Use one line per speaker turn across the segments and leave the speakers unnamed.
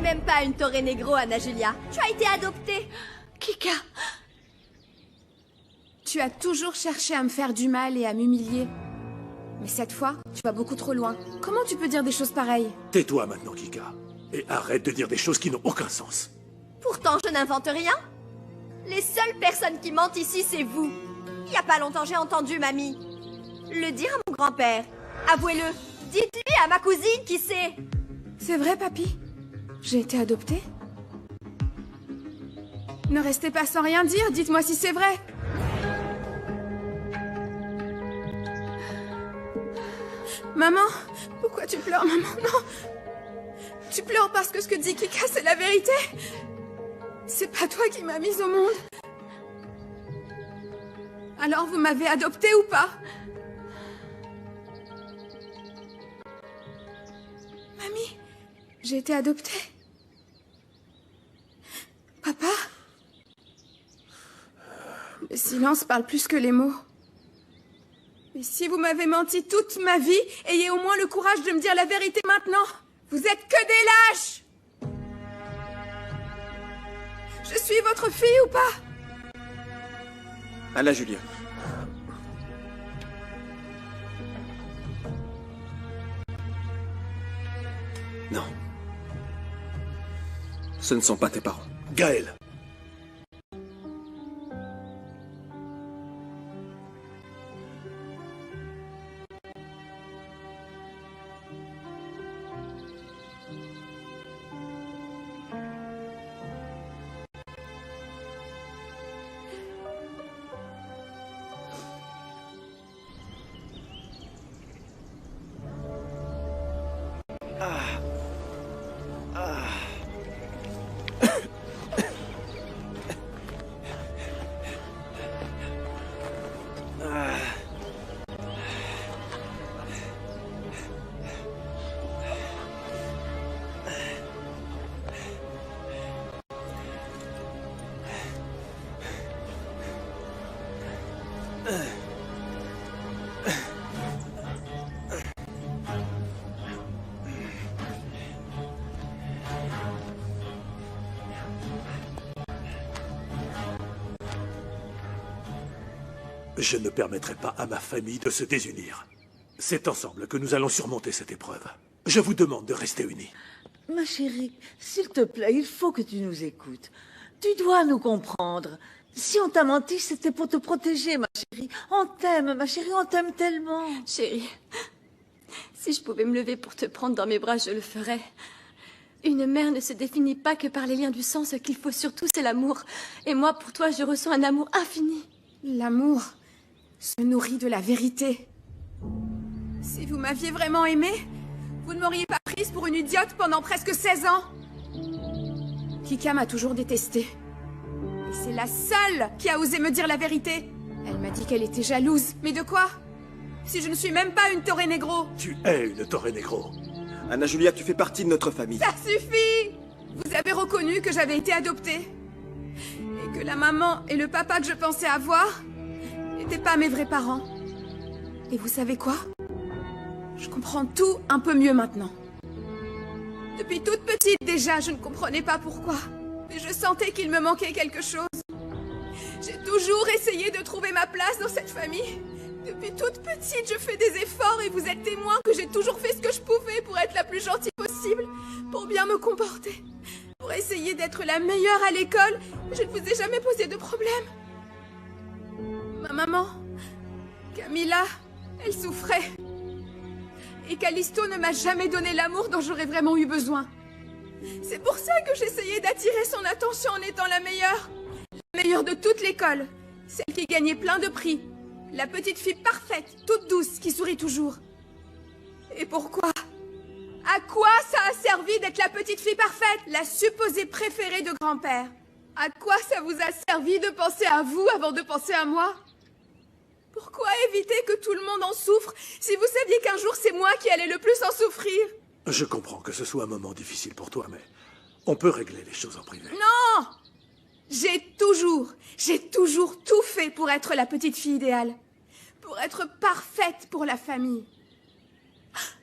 même pas une Torre Negro, Anna Julia. Tu as été adoptée.
Kika!
Tu as toujours cherché à me faire du mal et à m'humilier. Mais cette fois, tu vas beaucoup trop loin. Comment tu peux dire des choses pareilles?
Tais-toi maintenant, Kika. Et arrête de dire des choses qui n'ont aucun sens.
Pourtant, je n'invente rien. Les seules personnes qui mentent ici, c'est vous. Il y a pas longtemps, j'ai entendu mamie le dire à mon grand-père. Avouez-le. Dites-lui à ma cousine qui sait.
C'est vrai, papy? J'ai été adoptée? Ne restez pas sans rien dire, dites-moi si c'est vrai. Maman, pourquoi tu pleures, maman? Non. Tu pleures parce que ce que dit Kika, c'est la vérité? C'est pas toi qui m'as mise au monde. Alors vous m'avez adoptée ou pas? Mamie, j'ai été adoptée. Papa? Le silence parle plus que les mots. Mais si vous m'avez menti toute ma vie, ayez au moins le courage de me dire la vérité maintenant. Vous êtes que des lâches! Je suis votre fille ou pas?
Anna Julia. Non. Ce ne sont pas tes parents.
Gaël. Je ne permettrai pas à ma famille de se désunir. C'est ensemble que nous allons surmonter cette épreuve. Je vous demande de rester unis.
Ma chérie, s'il te plaît, il faut que tu nous écoutes. Tu dois nous comprendre. Si on t'a menti, c'était pour te protéger, ma chérie. On t'aime, ma chérie, on t'aime tellement.
Chérie, si je pouvais me lever pour te prendre dans mes bras, je le ferais. Une mère ne se définit pas que par les liens du sang. Ce qu'il faut surtout, c'est l'amour. Et moi, pour toi, je ressens un amour infini.
L'amour se nourrit de la vérité. Si vous m'aviez vraiment aimée, vous ne m'auriez pas prise pour une idiote pendant presque 16 ans. Kika m'a toujours détestée. Et c'est la seule qui a osé me dire la vérité. Elle m'a dit qu'elle était jalouse. Mais de quoi? Si je ne suis même pas une Torre Negro.
Tu es une Torre Negro.
Anna Julia, tu fais partie de notre famille.
Ça suffit! Vous avez reconnu que j'avais été adoptée. Et que la maman et le papa que je pensais avoir n'étaient pas mes vrais parents. Et vous savez quoi? Je comprends tout un peu mieux maintenant. Depuis toute petite déjà, je ne comprenais pas pourquoi. Mais je sentais qu'il me manquait quelque chose. J'ai toujours essayé de trouver ma place dans cette famille. Depuis toute petite, je fais des efforts et vous êtes témoin que j'ai toujours fait ce que je pouvais pour être la plus gentille possible, pour bien me comporter, pour essayer d'être la meilleure à l'école. Je ne vous ai jamais posé de problème. Ma maman, Camilla, elle souffrait. Et Callisto ne m'a jamais donné l'amour dont j'aurais vraiment eu besoin. C'est pour ça que j'essayais d'attirer son attention en étant la meilleure de toute l'école, celle qui gagnait plein de prix, la petite fille parfaite, toute douce, qui sourit toujours. Et pourquoi? À quoi ça a servi d'être la petite fille parfaite, la supposée préférée de grand-père? À quoi ça vous a servi de penser à vous avant de penser à moi? Pourquoi éviter que tout le monde en souffre si vous saviez qu'un jour c'est moi qui allais le plus en souffrir?
Je comprends que ce soit un moment difficile pour toi, mais on peut régler les choses en privé.
Non! J'ai toujours tout fait pour être la petite fille idéale. Pour être parfaite pour la famille.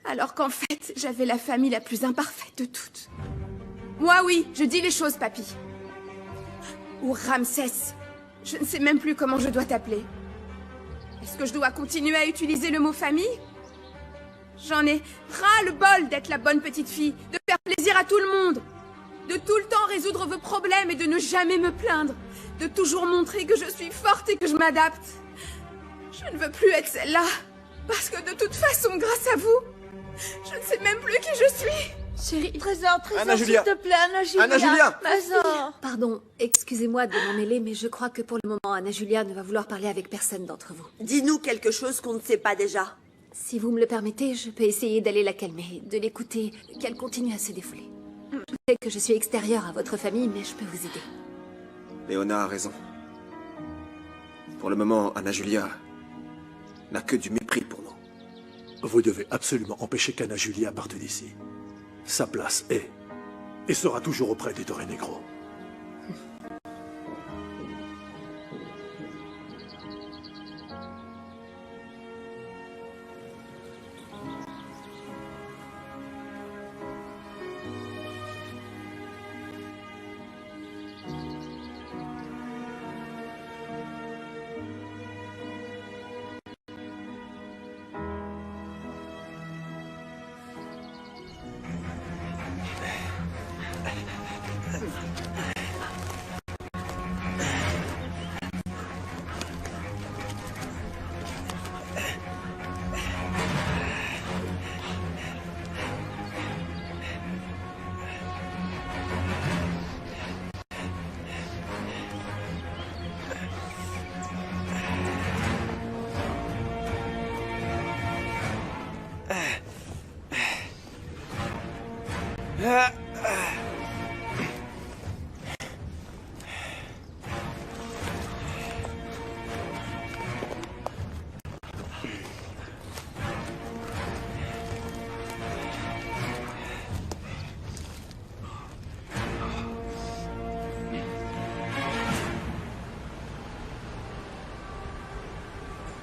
Alors qu'en fait, j'avais la famille la plus imparfaite de toutes. Moi, oui, je dis les choses, papy. Ou Ramsès. Je ne sais même plus comment je dois t'appeler. Est-ce que je dois continuer à utiliser le mot famille? J'en ai ras-le-bol d'être la bonne petite fille, de faire plaisir à tout le monde, de tout le temps résoudre vos problèmes et de ne jamais me plaindre, de toujours montrer que je suis forte et que je m'adapte. Je ne veux plus être celle-là, parce que de toute façon, grâce à vous, je ne sais même plus qui je suis.
Chérie,
Trésor,
Anna Julia.
s'il te plaît, Anna Julia.
Anna Julia.
Trésor.
Pardon, excusez-moi de m'en mêler, mais je crois que pour le moment, Anna Julia ne va vouloir parler avec personne d'entre vous.
Dis-nous quelque chose qu'on ne sait pas déjà.
Si vous me le permettez, je peux essayer d'aller la calmer, de l'écouter, qu'elle continue à se défouler. Je sais que je suis extérieure à votre famille, mais je peux vous aider.
Léona a raison. Pour le moment, Anna Julia n'a que du mépris pour nous.
Vous devez absolument empêcher qu'Anna Julia parte d'ici. Sa place est et sera toujours auprès des Torre Negro.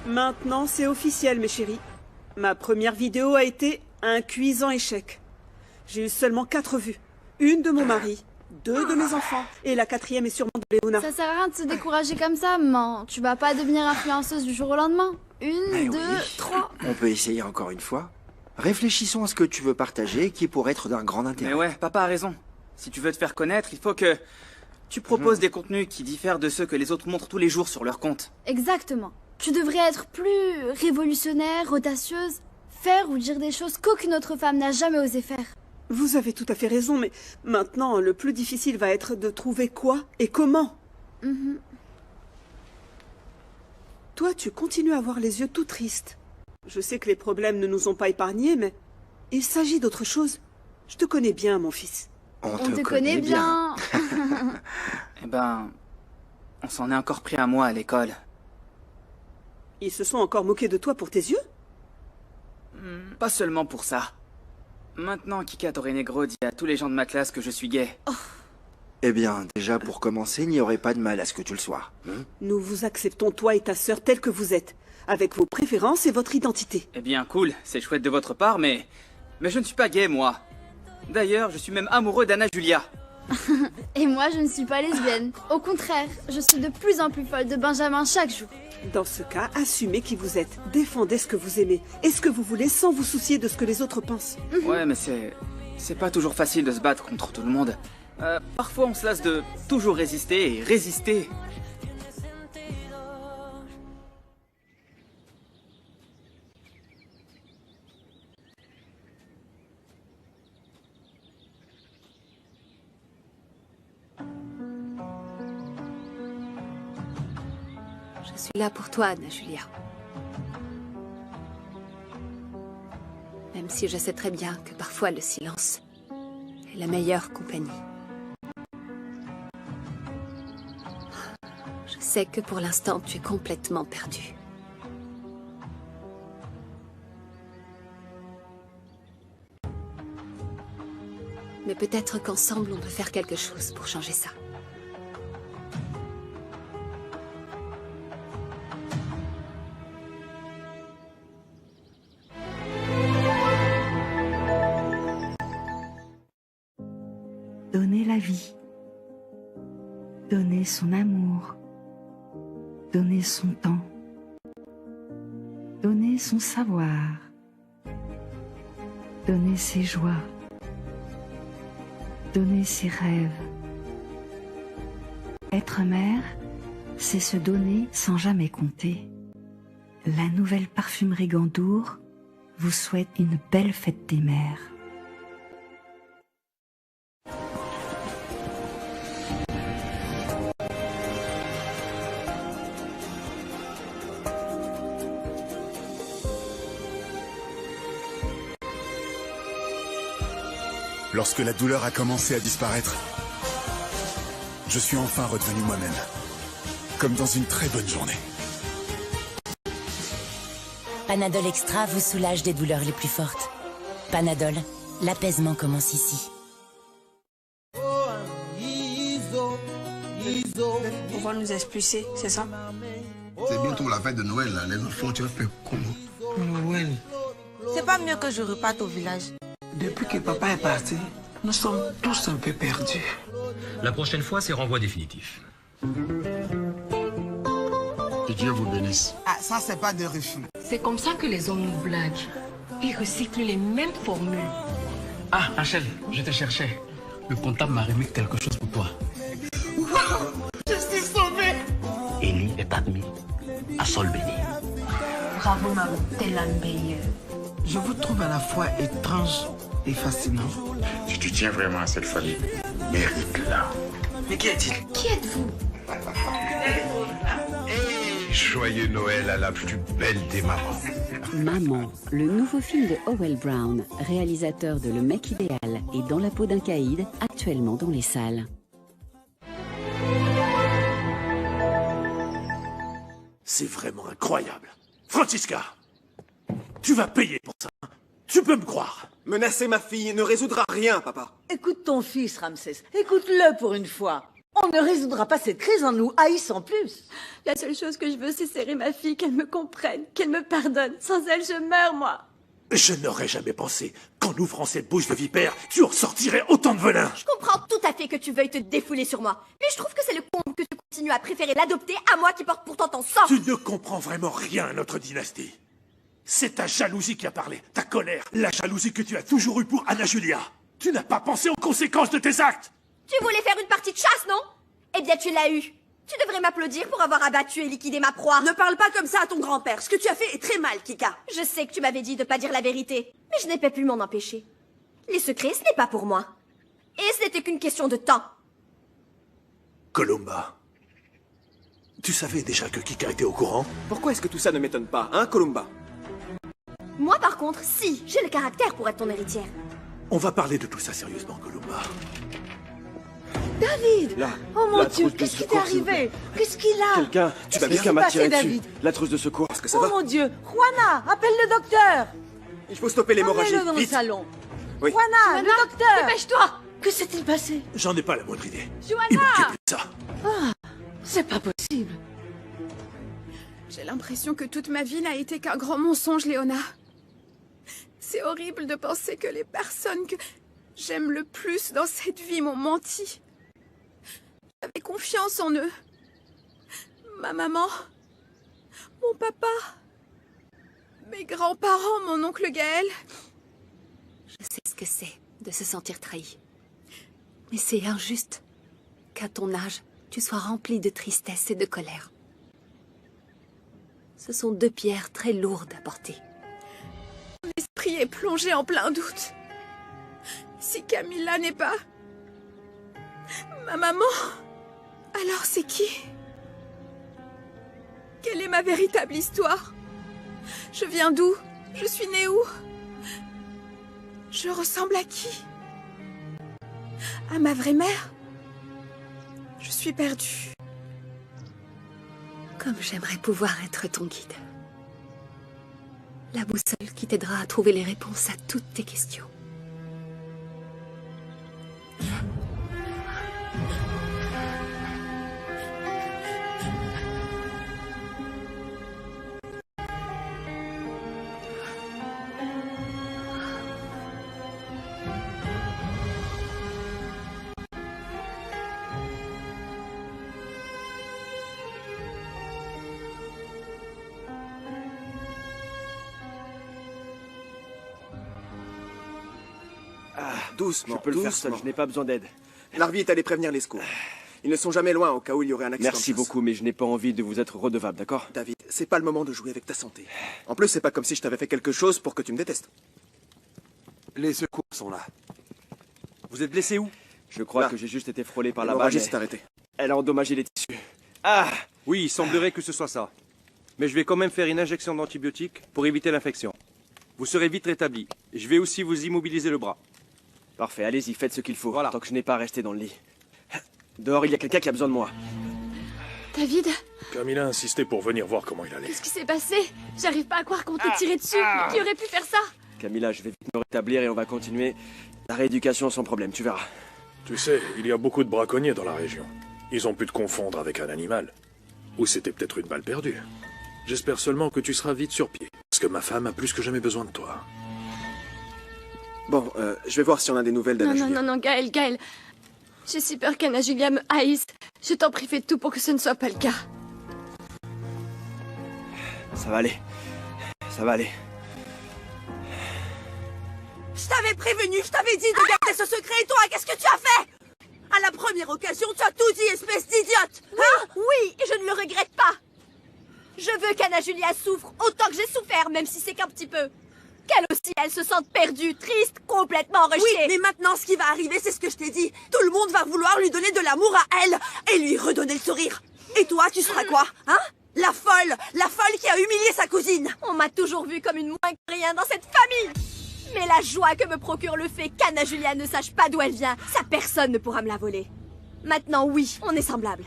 Maintenant, c'est officiel, mes chéris. Ma première vidéo a été un cuisant échec. J'ai eu seulement 4 vues. Une de mon mari, 2 de mes enfants, et la 4e est sûrement de Léona.
Ça sert à rien de se décourager comme ça, maman. Tu vas pas devenir influenceuse du jour au lendemain. 1, 2, 3.
On peut essayer encore une fois. Réfléchissons à ce que tu veux partager qui pourrait être d'un grand intérêt.
Mais ouais, papa a raison. Si tu veux te faire connaître, il faut que tu proposes des contenus qui diffèrent de ceux que les autres montrent tous les jours sur leur compte.
Exactement. Tu devrais être plus révolutionnaire, audacieuse, faire ou dire des choses qu'aucune autre femme n'a jamais osé faire.
Vous avez tout à fait raison, mais maintenant, le plus difficile va être de trouver quoi et comment. Toi, tu continues à avoir les yeux tout tristes. Je sais que les problèmes ne nous ont pas épargnés, mais il s'agit d'autre chose. Je te connais bien, mon fils.
On te connaît bien.
Eh ben, on s'en est encore pris à moi à l'école.
Ils se sont encore moqués de toi pour tes yeux?
Pas seulement pour ça. Maintenant, Kika Torre Negro dit à tous les gens de ma classe que je suis gay.
Eh bien, déjà, pour commencer, il n'y aurait pas de mal à ce que tu le sois.
Nous vous acceptons, toi et ta sœur, tels que vous êtes, avec vos préférences et votre identité.
Eh bien, cool, c'est chouette de votre part, mais je ne suis pas gay, moi. D'ailleurs, je suis même amoureux d'Anna Julia.
Et moi, je ne suis pas lesbienne. Au contraire, je suis de plus en plus folle de Benjamin chaque jour.
Dans ce cas, assumez qui vous êtes. Défendez ce que vous aimez et ce que vous voulez sans vous soucier de ce que les autres pensent.
Ouais, mais c'est pas toujours facile de se battre contre tout le monde. Parfois, on se lasse de toujours résister et résister.
Je suis là pour toi, Anna Julia. Même si je sais très bien que parfois le silence est la meilleure compagnie. Je sais que pour l'instant, tu es complètement perdue. Mais peut-être qu'ensemble, on peut faire quelque chose pour changer ça.
Donner vie. Donner son amour. Donner son temps. Donner son savoir. Donner ses joies. Donner ses rêves. Être mère, c'est se donner sans jamais compter. La nouvelle parfumerie Gandour vous souhaite une belle fête des mères.
Lorsque la douleur a commencé à disparaître, je suis enfin redevenu moi-même. Comme dans une très bonne journée.
Panadol Extra vous soulage des douleurs les plus fortes. Panadol, l'apaisement commence ici.
On va nous expulser, c'est ça?
C'est bientôt la fête de Noël, là. Les enfants, tu vas faire comment?
Noël. C'est pas mieux que je reparte au village.
Depuis que papa est parti, nous sommes tous un peu perdus.
La prochaine fois, c'est renvoi définitif.
Que Dieu vous bénisse.
Ah, ça, c'est pas de refus.
C'est comme ça que les hommes nous blaguent. Ils recyclent les mêmes formules.
Ah, Rachel, je te cherchais. Le comptable m'a remis quelque chose pour toi.
Wow, je suis sauvée.
Élie est admis à sol béni.
Bravo, maman, t'es la meilleure.
Je vous trouve à la fois étrange et fascinant.
Si tu tiens vraiment à cette famille, mérite-la.
Mais qui est-il?
Qui êtes-vous?
Joyeux Noël à la plus belle des mamans.
Maman, le nouveau film de Howell Brown, réalisateur de Le mec idéal et Dans la peau d'un caïd, actuellement dans les salles.
C'est vraiment incroyable. Francisca, tu vas payer pour ça. Tu peux me croire.
Menacer ma fille ne résoudra rien, papa.
Écoute ton fils, Ramsès. Écoute-le pour une fois. On ne résoudra pas cette crise en nous haïssant plus.
La seule chose que je veux, c'est serrer ma fille, qu'elle me comprenne, qu'elle me pardonne. Sans elle, je meurs, moi.
Je n'aurais jamais pensé qu'en ouvrant cette bouche de vipère, tu en sortirais autant de venin.
Je comprends tout à fait que tu veuilles te défouler sur moi. Mais je trouve que c'est le con que tu continues à préférer l'adopter à moi qui porte pourtant ton sang.
Tu ne comprends vraiment rien à notre dynastie. C'est ta jalousie qui a parlé, ta colère, la jalousie que tu as toujours eue pour Anna Julia. Tu n'as pas pensé aux conséquences de tes actes.
Tu voulais faire une partie de chasse, non? Eh bien, tu l'as eu. Tu devrais m'applaudir pour avoir abattu et liquidé ma proie.
Ne parle pas comme ça à ton grand-père. Ce que tu as fait est très mal, Kika.
Je sais que tu m'avais dit de pas dire la vérité, mais je n'ai pas pu m'en empêcher. Les secrets, ce n'est pas pour moi. Et ce n'était qu'une question de temps.
Columba, tu savais déjà que Kika était au courant?
Pourquoi est-ce que tout ça ne m'étonne pas, hein, Columba?
Moi, par contre, si, j'ai le caractère pour être ton héritière.
On va parler de tout ça sérieusement, Columba.
David!
Là,
Oh mon
la
Dieu,
trousse de
qu'est-ce qui t'est
secours, s'il vous plaît.
arrivé? Qu'est-ce qu'il a?
Quelqu'un, tu vas
Qu'est-ce
bien qu'à
qui s'est
m'attirer
passé,
dessus.
David?
La trousse de secours, est-ce que ça
Oh
va?
mon Dieu! Juana, appelle le docteur!
Il faut stopper l'hémorragie,
Emmène-le dans le
vite.
salon.
Oui.
Juana, le docteur!
Dépêche-toi!
Que s'est-il passé?
J'en ai pas la moindre idée.
Johanna!
Il manquait plus que ça.
Ah, c'est pas possible.
J'ai l'impression que toute ma vie n'a été qu'un grand mensonge, Léona. C'est horrible de penser que les personnes que j'aime le plus dans cette vie m'ont menti. J'avais confiance en eux. Ma maman, mon papa, mes grands-parents, mon oncle Gaël.
Je sais ce que c'est de se sentir trahi. Mais c'est injuste qu'à ton âge, tu sois rempli de tristesse et de colère. Ce sont deux pierres très lourdes à porter.
Mon esprit est plongé en plein doute. Si Camilla n'est pas ma maman, alors c'est qui? Quelle est ma véritable histoire? Je viens d'où? Je suis née où? Je ressemble à qui? À ma vraie mère? Je suis perdue.
Comme j'aimerais pouvoir être ton guide. La boussole qui t'aidera à trouver les réponses à toutes tes questions.
doucement.
Je peux le faire seul, je n'ai pas besoin d'aide.
Larvi est allé prévenir les secours. Ils ne sont jamais loin au cas où il y aurait un accident.
Merci beaucoup, mais je n'ai pas envie de vous être redevable, d'accord?
David, c'est pas le moment de jouer avec ta santé. En plus, c'est pas comme si je t'avais fait quelque chose pour que tu me détestes.
Les secours sont là. Vous êtes blessé où? Je crois que j'ai juste été frôlé par la balle.
L'hémorragie s'est arrêtée.
Elle a endommagé les tissus. Ah! Oui, il semblerait que ce soit ça. Mais je vais quand même faire une injection d'antibiotiques pour éviter l'infection. Vous serez vite rétabli. Je vais aussi vous immobiliser le bras. Parfait, allez-y, faites ce qu'il faut. Voilà. Tant que je n'ai pas à rester dans le lit. Dehors, il y a quelqu'un qui a besoin de moi.
David,
Camilla a insisté pour venir voir comment il allait.
qu'est-ce qui s'est passé? J'arrive pas à croire qu'on t'ait tiré dessus. Mais qui aurait pu faire ça?
Camilla, je vais vite me rétablir et on va continuer la rééducation sans problème, tu verras.
Tu sais, il y a beaucoup de braconniers dans la région. Ils ont pu te confondre avec un animal. Ou c'était peut-être une balle perdue. J'espère seulement que tu seras vite sur pied. Parce que ma femme a plus que jamais besoin de toi.
Bon, je vais voir si on a des nouvelles d'Anna Julia.
Non, Gaël. J'ai si peur qu'Anna Julia me haïsse. Je t'en prie, fais tout pour que ce ne soit pas le cas.
Ça va aller. Ça va aller.
Je t'avais prévenu, je t'avais dit de garder ce secret et toi, qu'est-ce que tu as fait? À la première occasion, tu as tout dit, espèce d'idiote.
Hein? Oui, et je ne le regrette pas. Je veux qu'Anna Julia souffre autant que j'ai souffert, même si c'est qu'un petit peu. Qu'elle aussi, elle se sente perdue, triste, complètement rejetée.
Oui, mais maintenant, ce qui va arriver, c'est ce que je t'ai dit. Tout le monde va vouloir lui donner de l'amour à elle et lui redonner le sourire. Et toi, tu seras quoi, hein? La folle qui a humilié sa cousine.
On m'a toujours vue comme une moins que rien dans cette famille. Mais la joie que me procure le fait qu'Anna Julia ne sache pas d'où elle vient, ça personne ne pourra me la voler. Maintenant, oui, on est semblables.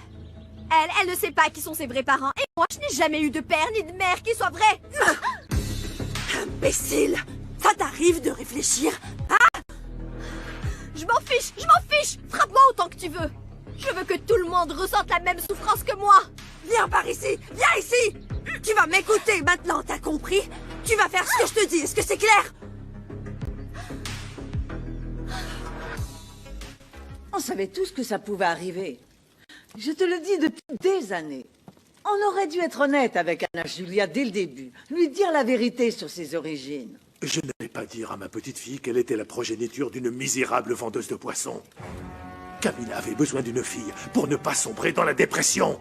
Elle ne sait pas qui sont ses vrais parents, et moi, je n'ai jamais eu de père ni de mère qui soient vrais.
Imbécile! Ça t'arrive de réfléchir, hein?
Je m'en fiche! Frappe-moi autant que tu veux. Je veux que tout le monde ressente la même souffrance que moi.
Viens par ici! Viens ici! Tu vas m'écouter maintenant, t'as compris? Tu vas faire ce que je te dis, est-ce que c'est clair?
On savait tous que ça pouvait arriver. Je te le dis depuis des années. On aurait dû être honnête avec Anna Julia dès le début, lui dire la vérité sur ses origines.
Je n'allais pas dire à ma petite fille qu'elle était la progéniture d'une misérable vendeuse de poissons. Camilla avait besoin d'une fille pour ne pas sombrer dans la dépression,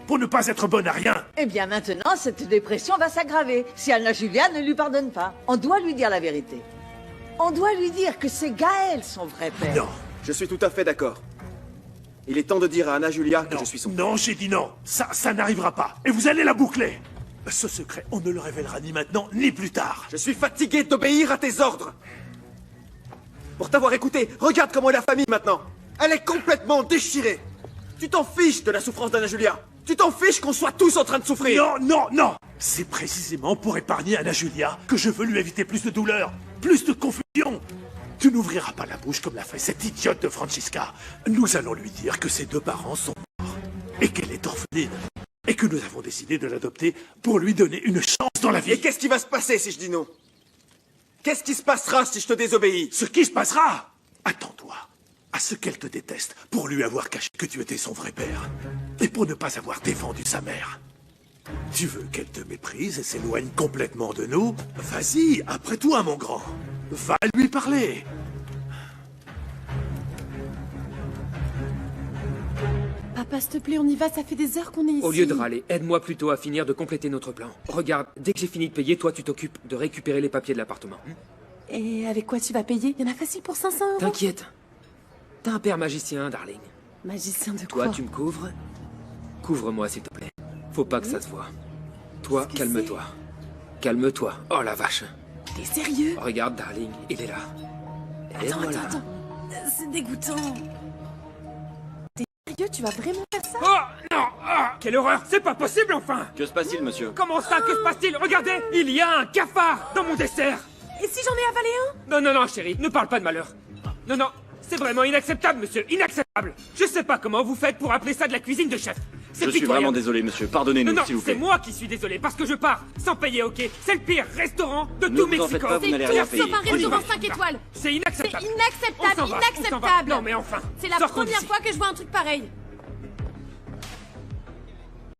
pour ne pas être bonne à rien.
Eh bien maintenant, cette dépression va s'aggraver si Anna Julia ne lui pardonne pas. On doit lui dire la vérité. On doit lui dire que c'est Gaël son vrai père.
Non.
Je suis tout à fait d'accord. Il est temps de dire à Anna Julia que je suis son père.
Non, j'ai dit non. Ça n'arrivera pas. Et vous allez la boucler. Ce secret, on ne le révélera ni maintenant, ni plus tard.
Je suis fatigué d'obéir à tes ordres. Pour t'avoir écouté, regarde comment est la famille maintenant. Elle est complètement déchirée. Tu t'en fiches de la souffrance d'Anna Julia. Tu t'en fiches qu'on soit tous en train de souffrir.
Non. C'est précisément pour épargner Anna Julia que je veux lui éviter plus de douleur, plus de confusion. Tu n'ouvriras pas la bouche comme l'a fait cette idiote de Francisca. Nous allons lui dire que ses deux parents sont morts et qu'elle est orpheline et que nous avons décidé de l'adopter pour lui donner une chance dans la vie.
Et qu'est-ce qui va se passer si je dis non? Qu'est-ce qui se passera si je te désobéis?
Ce qui se passera? Attends-toi à ce qu'elle te déteste pour lui avoir caché que tu étais son vrai père et pour ne pas avoir défendu sa mère. Tu veux qu'elle te méprise et s'éloigne complètement de nous? Vas-y, après toi, mon grand. Va lui parler.
Papa, s'il te plaît, on y va, ça fait des heures qu'on est ici.
Au lieu de râler, aide-moi plutôt à finir de compléter notre plan. Regarde, dès que j'ai fini de payer, toi tu t'occupes de récupérer les papiers de l'appartement.
Et avec quoi tu vas payer? Il y en a facile pour 500 €.
T'inquiète. T'as un père magicien, darling.
Magicien de quoi?
Toi, tu me couvres? Couvre-moi, s'il te plaît. Faut pas que ça se voit. Toi, calme-toi. Calme-toi. Oh la vache.
T'es sérieux?
Regarde, darling, il est là. Et voilà.
Attends. C'est dégoûtant. T'es sérieux? Tu vas vraiment faire ça?
Oh non! Ah, quelle horreur! C'est pas possible, enfin!
Que se passe-t-il, monsieur?
Comment ça, que se passe-t-il? Regardez! Il y a un cafard dans mon dessert!
Et si j'en ai avalé un?
Non, chérie, ne parle pas de malheur. Non, c'est vraiment inacceptable, monsieur, inacceptable. Je sais pas comment vous faites pour appeler ça de la cuisine de chef.
Je suis vraiment désolé, monsieur. Pardonnez-nous, s'il vous plaît.
C'est moi qui suis désolé, parce que je pars sans payer, ok? C'est le pire restaurant de tout Mexico.
C'est tout
sauf
un restaurant 5 étoiles.
C'est inacceptable.
C'est inacceptable, inacceptable.
Non, mais enfin.
C'est la première fois que je vois un truc pareil.